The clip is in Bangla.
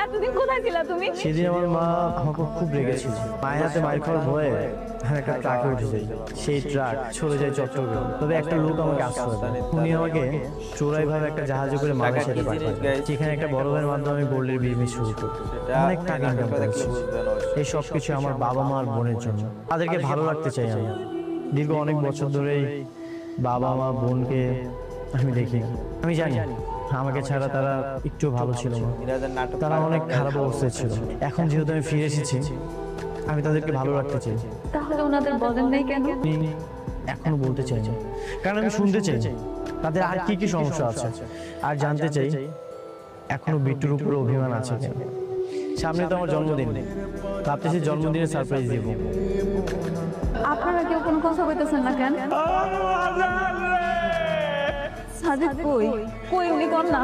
এতদিন কোথায় ছিলা তুমি? সেদিন আমার মা আমাকে খুব রেগেছিল। মায়ের হাতে মাইর খাওয়ার ভয়ে আমি একটা ট্রাকে উঠে যাই। সেই ট্রাক চলে যায় চট্টগ্রাম। তবে একটা লোক আমাকে আশ্রয় দেয়। উনি আমাকে চোরাইভাবে একটা জাহাজে করে মালয়েশিয়াতে পাঠায়, যেখানে একটা বড় ভাইয়ের মাধ্যমে আমি গোল্ডের বিজনেস শুরু করি। অনেক টাকা ইনকাম করেছি। এই সব কিছু আমার বাবা মা আর বোনের জন্য। তাদেরকে ভালো রাখতে চাই আমি। দীর্ঘ অনেক বছর ধরেই বাবা মা বোনকে আমি দেখি। আমি জানি আমাকে ছাড়া তারা একটু ভালো ছিল না, তারা অনেক খারাপ অবস্থায় ছিল। এখন যেহেতু আমি ফিরে এসেছি, আমি তাদেরকে ভালো রাখতে চাই। তাহলে ওনাদের বলেন নাই কেন? আমি এখনো বলতে চাই না, কারণ আমি শুনতে চাই তাদের আর কি কি সমস্যা আছে, আর জানতে চাই এখনো বিট্টুর উপরে অভিমান আছে কিনা। সামনে তো আমার জন্মদিন, ভাবতেছি জন্মদিনে সারপ্রাইজ দিব। আপনারা কেউ কোনো কথা বলতেছেন না কেন? সাজিদ কই কই উনি কোন না?